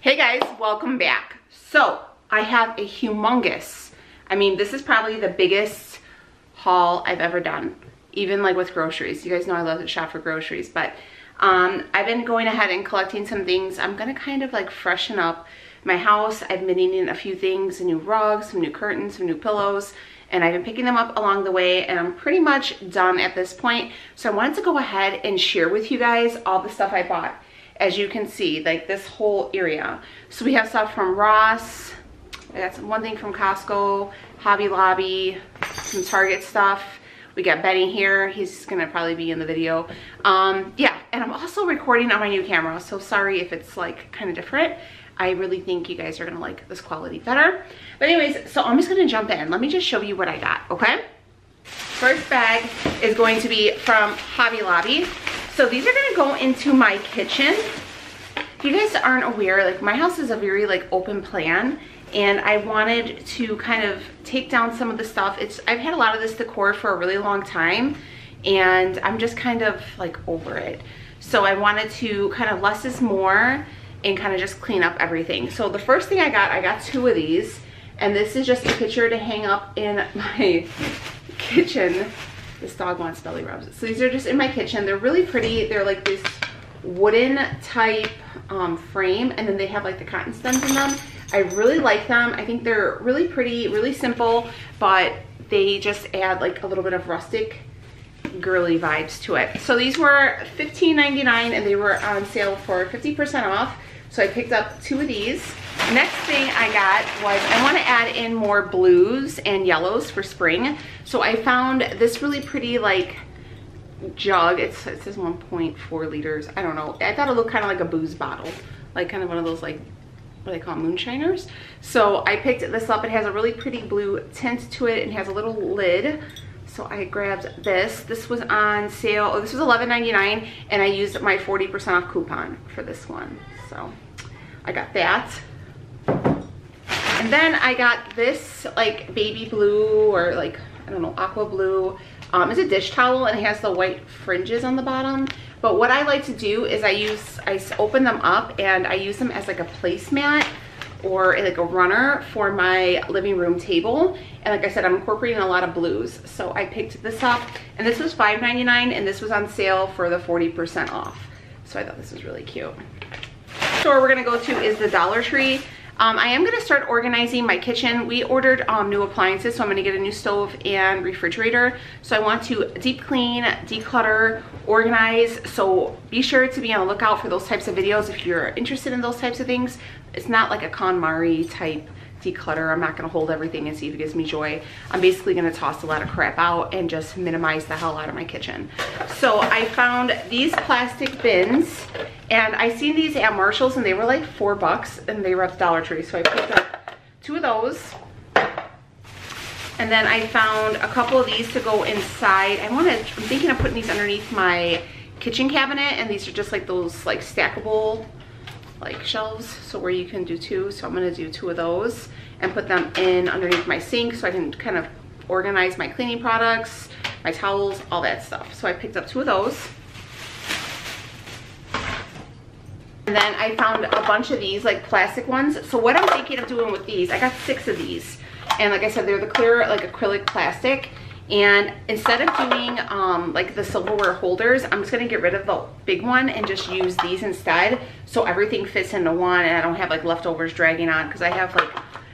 Hey guys, welcome back. So I have a humongous, I mean, this is probably the biggest haul I've ever done, even like with groceries. You guys know I love to shop for groceries, but I've been going ahead and collecting some things. I'm gonna kind of like freshen up my house. I've been needing a few things, some new rugs, some new curtains, some new pillows, and I've been picking them up along the way, and I'm pretty much done at this point. So I wanted to go ahead and share with you guys all the stuff I bought. As you can see, like this whole area. So we have stuff from Ross. I got one thing from Costco, Hobby Lobby, some Target stuff. We got Benny here. He's gonna probably be in the video. Yeah, and I'm also recording on my new camera, so sorry if it's like kind of different. I really think you guys are gonna like this quality better. But anyways, so I'm just gonna jump in. Let me just show you what I got, okay? First bag is going to be from Hobby Lobby. So these are gonna go into my kitchen. If you guys aren't aware, like my house is a very like open plan, and I wanted to kind of take down some of the stuff. I've had a lot of this decor for a really long time, and I'm just kind of like over it. So I wanted to kind of less is more and kind of just clean up everything. So the first thing I got two of these, and this is just a picture to hang up in my kitchen. This dog wants belly rubs. So these are just in my kitchen. They're really pretty. They're like this wooden type frame, and then they have like the cotton stems in them. I really like them. I think they're really pretty, really simple, but they just add like a little bit of rustic girly vibes to it. So these were $15.99 and they were on sale for 50% off. So I picked up two of these. Next thing I got was I want to add in more blues and yellows for spring. So I found this really pretty like jug. It says 1.4 liters. I don't know. I thought it looked kind of like a booze bottle, like kind of one of those like, what do they call them, moonshiners. So I picked this up. It has a really pretty blue tint to it and has a little lid. So I grabbed this. This was on sale. Oh, this was $11.99, and I used my 40% off coupon for this one. So I got that. And then I got this like baby blue, or like, I don't know, aqua blue. It's a dish towel and it has the white fringes on the bottom. But what I like to do is I open them up and I use them as like a placemat or like a runner for my living room table. And like I said, I'm incorporating a lot of blues. So I picked this up, and this was $5.99, and this was on sale for the 40% off. So I thought this was really cute. The store we're gonna go to is the Dollar Tree. I am gonna start organizing my kitchen. We ordered new appliances, so I'm gonna get a new stove and refrigerator. So I want to deep clean, declutter, organize. So be sure to be on the lookout for those types of videos if you're interested in those types of things. It's not like a KonMari type declutter. I'm not gonna hold everything and see if it gives me joy. I'm basically gonna toss a lot of crap out and just minimize the hell out of my kitchen. So I found these plastic bins, and I seen these at Marshall's and they were like $4 and they were at the Dollar Tree. So I picked up two of those. And then I found a couple of these to go inside. I'm thinking of putting these underneath my kitchen cabinet, and these are just like those like stackable like shelves, so where you can do two. So I'm gonna do two of those and put them in underneath my sink so I can kind of organize my cleaning products, my towels, all that stuff. So I picked up two of those. And then I found a bunch of these like plastic ones. So what I'm thinking of doing with these, I got 6 of these. And like I said, they're the clear like acrylic plastic. And instead of doing like the silverware holders, I'm just gonna get rid of the big one and just use these instead, so everything fits into one and I don't have like leftovers dragging on, because I have like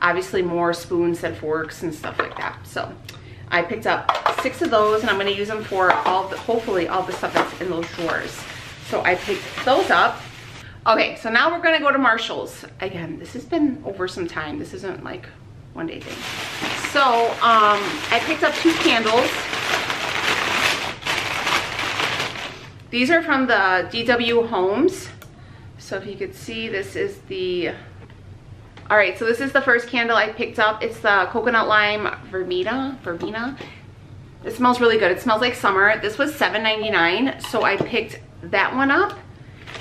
obviously more spoons and forks and stuff like that. So I picked up 6 of those, and I'm gonna use them for hopefully all the stuff that's in those drawers. So I picked those up. Okay, so now we're gonna go to Marshall's. Again, this has been over some time. This isn't like one day thing. So I picked up 2 candles. These are from the DW Homes. So if you could see, this is the, all right, so this is the first candle I picked up. It's the coconut lime verbena. It smells really good. It smells like summer. This was $7.99, so I picked that one up.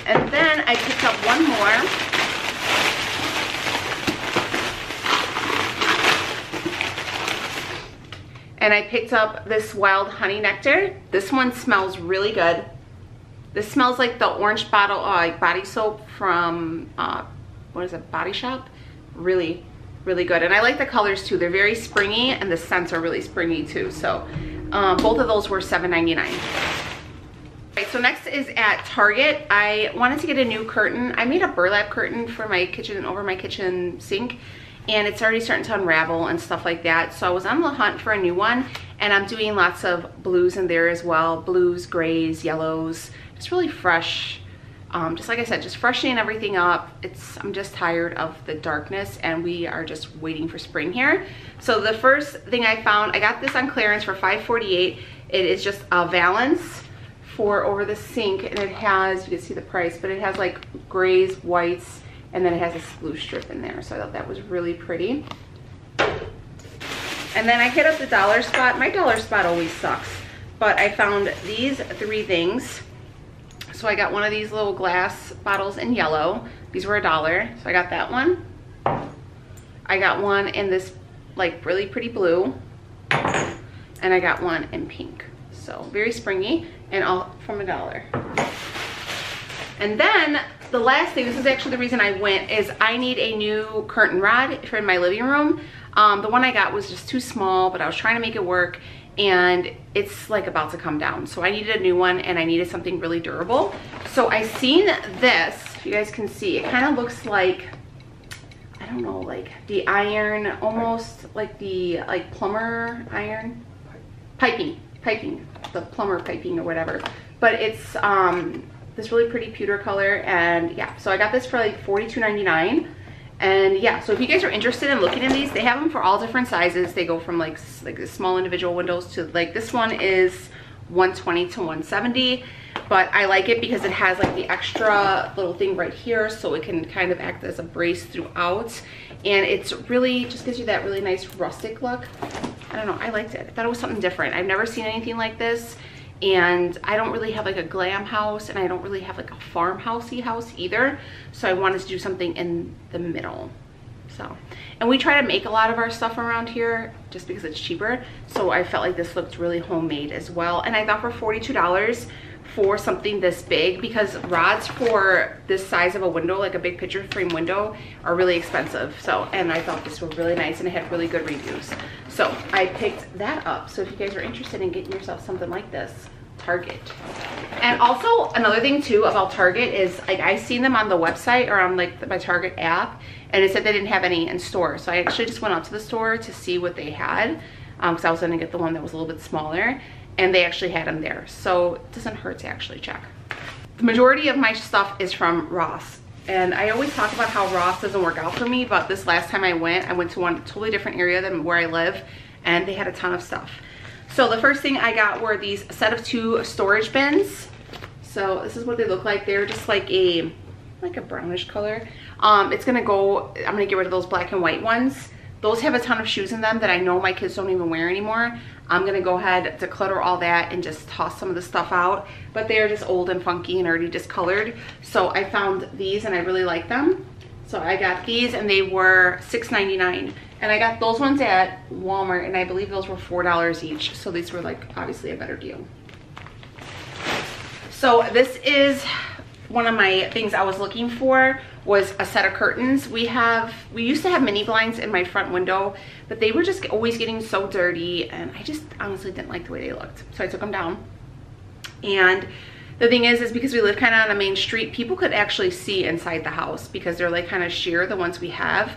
And then I picked up one more. And I picked up this wild honey nectar. This one smells really good. This smells like the orange bottle, like body soap from what is it, Body Shop. Really, really good. And I like the colors too. They're very springy and the scents are really springy too. So both of those were $7.99. Right, so next is at Target. I wanted to get a new curtain. I made a burlap curtain for my kitchen, over my kitchen sink, and it's already starting to unravel and stuff like that. So I was on the hunt for a new one, and I'm doing lots of blues in there as well. Blues, grays, yellows, just really fresh. Just like I said, just freshening everything up. I'm just tired of the darkness, and we are just waiting for spring here. So the first thing I found, I got this on clearance for $5.48. It is just a valance for over the sink, and it has, you can see the price, but it has like grays, whites, and then it has a blue strip in there. So I thought that was really pretty. And then I hit up the dollar spot. My dollar spot always sucks, but I found these 3 things. So I got one of these little glass bottles in yellow. These were $1, so I got that one. I got one in this like really pretty blue, and I got one in pink. So very springy, and all from $1. And then the last thing, this is actually the reason I went, is I need a new curtain rod for my living room. The one I got was just too small, but I was trying to make it work, and it's like about to come down. So I needed a new one, and I needed something really durable. So I seen this, if you guys can see, it kind of looks like, I don't know, like the iron, almost like the plumber iron, piping, the plumber piping or whatever. But it's this really pretty pewter color, and yeah, so I got this for like $42.99. And yeah, so if you guys are interested in looking at these, they have them for all different sizes. They go from like the small individual windows to like, this one is 120 to 170, but I like it because it has like the extra little thing right here, so it can kind of act as a brace throughout, and it's really just gives you that really nice rustic look. I don't know, I liked it. I thought it was something different. I've never seen anything like this, and I don't really have like a glam house, and I don't really have like a farmhousey house either, so I wanted to do something in the middle. So, and we try to make a lot of our stuff around here just because it's cheaper, so I felt like this looked really homemade as well. And I thought for $42 for something this big, because rods for this size of a window, like a big picture frame window, are really expensive. So, and I thought this was really nice, and it had really good reviews, so I picked that up. So if you guys are interested in getting yourself something like this, Target. And also another thing too about Target is, like, I seen them on the website or on like my Target app, and it said they didn't have any in store. So I actually just went out to the store to see what they had, because I was going to get the one that was a little bit smaller, and they actually had them there. So it doesn't hurt to actually check. The majority of my stuff is from Ross, and I always talk about how Ross doesn't work out for me, but this last time I went to one totally different area than where I live, and they had a ton of stuff. So the first thing I got were these set of 2 storage bins. So this is what they look like. They're just like a brownish color. It's gonna go, I'm gonna get rid of those black and white ones. Those have a ton of shoes in them that I know my kids don't even wear anymore. I'm gonna go ahead, declutter all that, and just toss some of the stuff out. But they're just old and funky and already discolored. So I found these and I really like them. So I got these, and they were $6.99. And I got those ones at Walmart, and I believe those were $4 each. So these were like obviously a better deal. So this is one of my things I was looking for, was a set of curtains. We used to have mini blinds in my front window, but they were just always getting so dirty, and I just honestly didn't like the way they looked. So I took them down. And the thing is because we live kind of on a main street, people could actually see inside the house because they're like kind of sheer, the ones we have.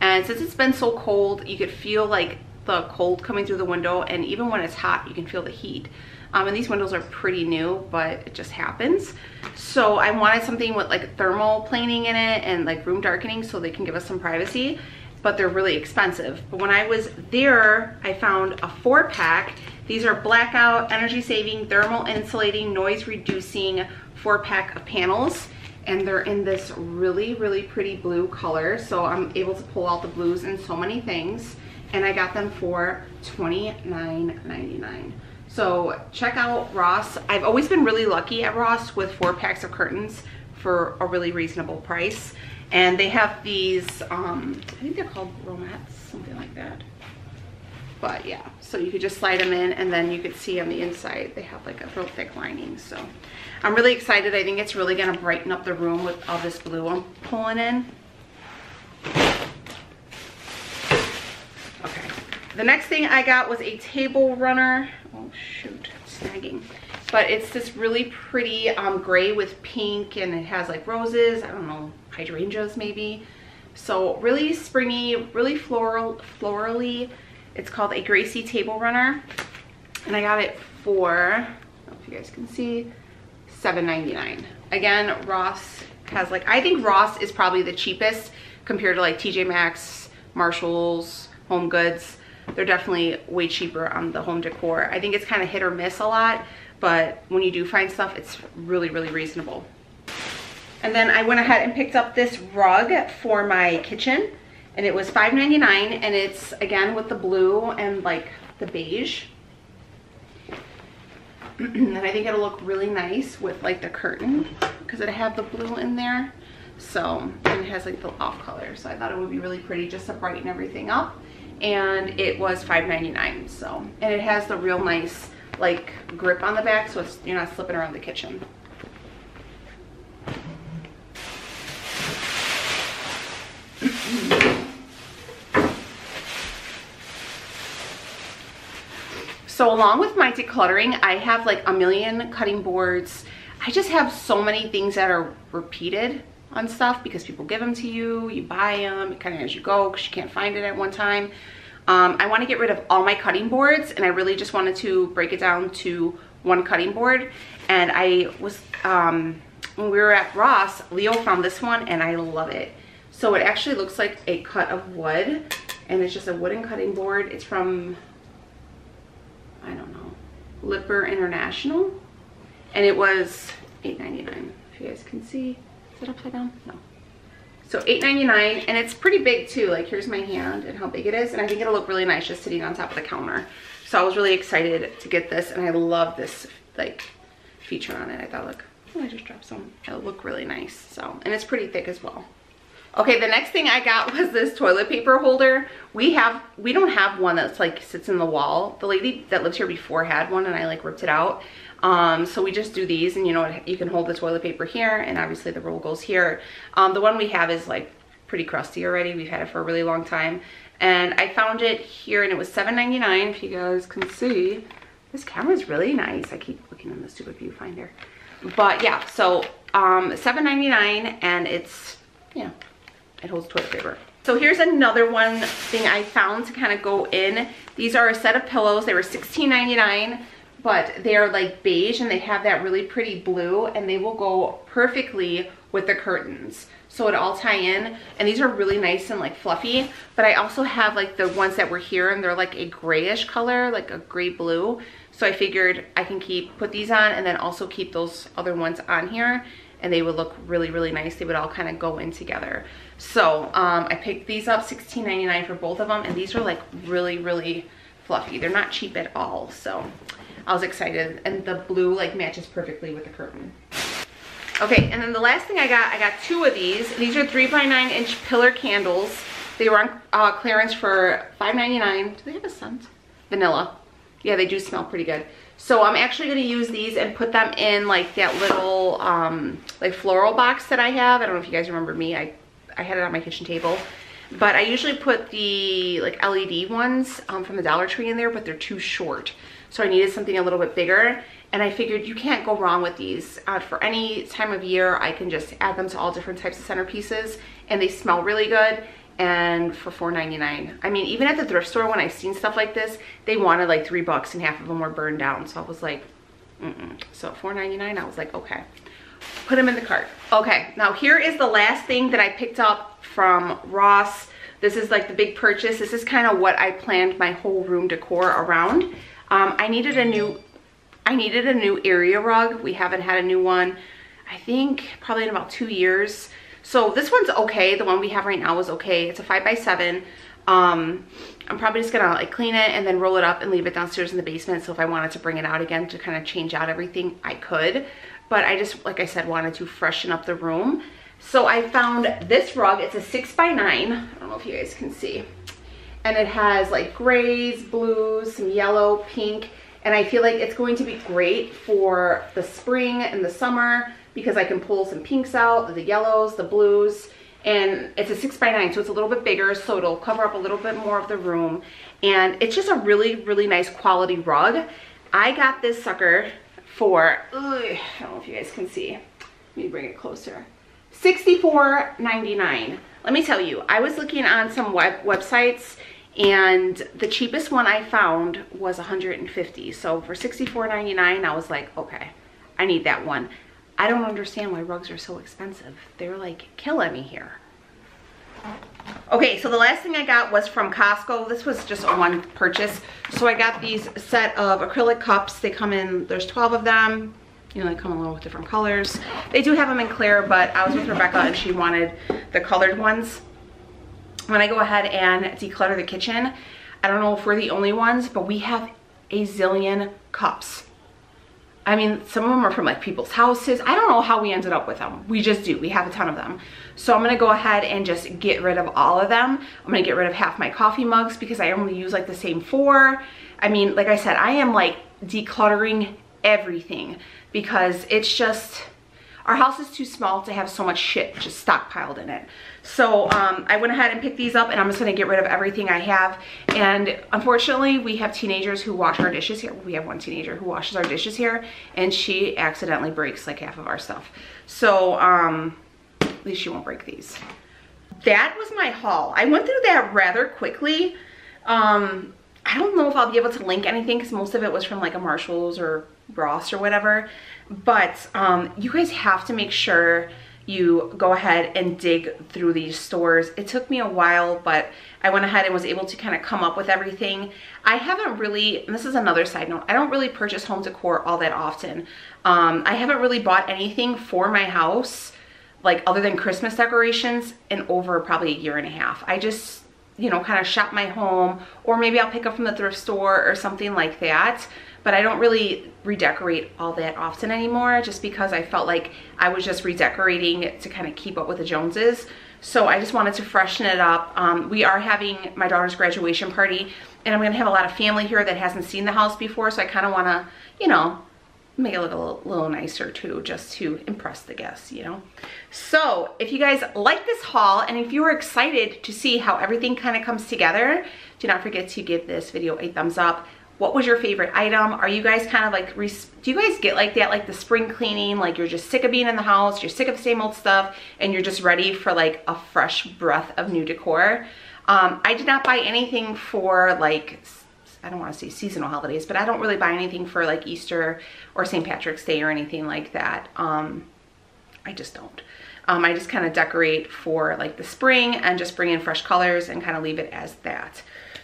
And since it's been so cold, you could feel like the cold coming through the window, and even when it's hot, you can feel the heat. And these windows are pretty new, but it just happens. So I wanted something with like thermal planing in it and like room darkening, so they can give us some privacy, but they're really expensive. But when I was there, I found a 4-pack. These are blackout, energy saving, thermal insulating, noise reducing 4-pack of panels. And they're in this really, really pretty blue color. So I'm able to pull out the blues in so many things. And I got them for $29.99. So check out Ross. I've always been really lucky at Ross with 4-packs of curtains for a really reasonable price. And they have these, I think they're called romettes, something like that. But yeah, so you could just slide them in, and then you could see on the inside they have like a real thick lining. So I'm really excited. I think it's really gonna brighten up the room with all this blue I'm pulling in. The next thing I got was a table runner. Oh shoot, it's snagging. But it's this really pretty gray with pink, and it has like roses, I don't know, hydrangeas maybe. So really springy, really florally. It's called a Gracie table runner. And I got it for, I don't know if you guys can see, $7.99. Again, Ross has like, I think Ross is probably the cheapest compared to like TJ Maxx, Marshalls, Home Goods. They're definitely way cheaper on the home decor. I think it's kind of hit or miss a lot, but when you do find stuff, it's really, really reasonable. And then I went ahead and picked up this rug for my kitchen, and it was $5.99, and it's again with the blue and like the beige. And I think it'll look really nice with like the curtain because it have the blue in there. So, and it has like the off color. So I thought it would be really pretty just to brighten everything up. And it was $5.99. So, and it has the real nice like grip on the back, so it's, you're not slipping around the kitchen. So along with my decluttering, I have like a million cutting boards. I just have so many things that are repeated on stuff because people give them to you, you buy them kind of as you go because you can't find it at one time. I want to get rid of all my cutting boards, and I really just wanted to break it down to one cutting board. And I was, when we were at Ross, Leo found this one and I love it. So it actually looks like a cut of wood, and it's just a wooden cutting board. It's from, I don't know, Lipper International, and it was $8.99. If you guys can see, is it upside down? No. So $8.99, and it's pretty big too. Like here's my hand and how big it is, and I think it'll look really nice just sitting on top of the counter. So I was really excited to get this, and I love this like feature on it. I thought, look, oh, I just dropped some. It'll look really nice. So, and it's pretty thick as well. Okay, the next thing I got was this toilet paper holder. We don't have one that's like sits in the wall. The lady that lived here before had one, and I like ripped it out. So we just do these, and you know, you can hold the toilet paper here, and obviously the roll goes here. The one we have is like pretty crusty already. We've had it for a really long time, and I found it here, and it was $7.99. If you guys can see, this camera is really nice. I keep looking in the stupid viewfinder, but yeah. So $7.99, and it's, yeah, it holds toilet paper. So here's another one thing I found to kind of go in. These are a set of pillows. They were $16.99. But they are like beige, and they have that really pretty blue, and they will go perfectly with the curtains. So it all tie in, and these are really nice and like fluffy. But I also have like the ones that were here, and they're like a grayish color, like a gray blue. So I figured I can put these on, and then also keep those other ones on here, and they would look really, really nice. They would all kind of go in together. So I picked these up, $16.99 for both of them, and these are like really, really fluffy. They're not cheap at all, so I was excited, and the blue like matches perfectly with the curtain. Okay, and then the last thing I got two of these. These are 3x9-inch pillar candles. They were on clearance for $5.99. Do they have a scent? Vanilla. Yeah, they do smell pretty good. So I'm actually gonna use these and put them in like that little like floral box that I have. I don't know if you guys remember me. I had it on my kitchen table. But I usually put the like LED ones from the Dollar Tree in there, but they're too short. So I needed something a little bit bigger, and I figured you can't go wrong with these. For any time of year, I can just add them to all different types of centerpieces, and they smell really good. And for $4.99, I mean, even at the thrift store when I've seen stuff like this, they wanted like $3 and half of them were burned down. So I was like, So $4.99, I was like, okay, put them in the cart. Okay, now here is the last thing that I picked up from Ross. This is like the big purchase. This is kind of what I planned my whole room decor around. I needed a new area rug. We haven't had a new one, I think probably in about 2 years. So this one's okay. The one we have right now is okay. It's a 5x7. I'm probably just gonna like clean it and then roll it up and leave it downstairs in the basement. So if I wanted to bring it out again to kind of change out everything, I could. But I just, like I said, wanted to freshen up the room. So I found this rug. It's a 6x9. I don't know if you guys can see. And it has like grays, blues, some yellow, pink. And I feel like it's going to be great for the spring and the summer because I can pull some pinks out, the yellows, the blues. and it's a 6x9, so it's a little bit bigger, so it'll cover up a little bit more of the room. And it's just a really, really nice quality rug. I got this sucker for, I don't know if you guys can see. Let me bring it closer. $64.99. Let me tell you, I was looking on some websites, and the cheapest one I found was $150. So for $64.99, I was like, okay, I need that one. I don't understand why rugs are so expensive. They're like killing me here. Okay, so the last thing I got was from Costco. This was just a one purchase. So I got these set of acrylic cups. They come in, there's 12 of them. You know, they come along with different colors. They do have them in clear, but I was with Rebecca and she wanted the colored ones. When I go ahead and declutter the kitchen, I don't know if we're the only ones, but we have a zillion cups. I mean, some of them are from like people's houses. I don't know how we ended up with them. We just do. We have a ton of them. So I'm going to go ahead and just get rid of all of them. I'm going to get rid of half my coffee mugs because I only use like the same 4. I mean, like I said, I am like decluttering everything because it's just, our house is too small to have so much shit just stockpiled in it. So I went ahead and picked these up, and I'm just going to get rid of everything I have. And unfortunately, we have teenagers who wash our dishes here. We have one teenager who washes our dishes here, and she accidentally breaks like half of our stuff. So at least she won't break these. That was my haul. I went through that rather quickly. I don't know if I'll be able to link anything because most of it was from like a Marshall's or Ross or whatever. But you guys have to make sure you go ahead and dig through these stores. It took me a while, but I went ahead and was able to kind of come up with everything. I haven't really, and this is another side note, I don't really purchase home decor all that often. I haven't really bought anything for my house, like other than Christmas decorations, in over probably a year and a half. I just, you know, kind of shop my home, or maybe I'll pick up from the thrift store or something like that. But I don't really redecorate all that often anymore, just because I felt like I was just redecorating to kind of keep up with the Joneses. So I just wanted to freshen it up. We are having my daughter's graduation party, and I'm going to have a lot of family here that hasn't seen the house before, so I kind of want to, you know, make it look a little nicer too, just to impress the guests, you know. So if you guys like this haul, and if you are excited to see how everything kind of comes together, do not forget to give this video a thumbs up. What was your favorite item? Are you guys kind of like, do you guys get like that, like the spring cleaning, like you're just sick of being in the house, you're sick of the same old stuff, and you're just ready for like a fresh breath of new decor? I did not buy anything for like, I don't want to say seasonal holidays, but I don't really buy anything for like Easter or St. Patrick's Day or anything like that. I just don't. I just kind of decorate for like the spring and just bring in fresh colors and kind of leave it as that.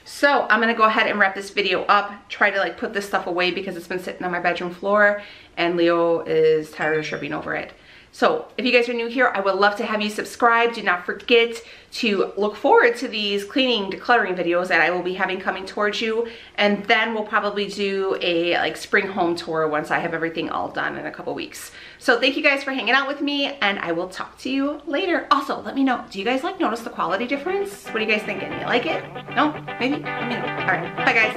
So I'm gonna go ahead and wrap this video up, try to like put this stuff away because it's been sitting on my bedroom floor and Leo is tired of tripping over it. So if you guys are new here, I would love to have you subscribe. Do not forget to look forward to these cleaning, decluttering videos that I will be having coming towards you. And then we'll probably do a like spring home tour once I have everything all done in a couple weeks. So thank you guys for hanging out with me, and I will talk to you later. Also, let me know, do you guys like notice the quality difference? What are you guys thinking? You like it? No? Maybe? Let me know. All right, bye guys.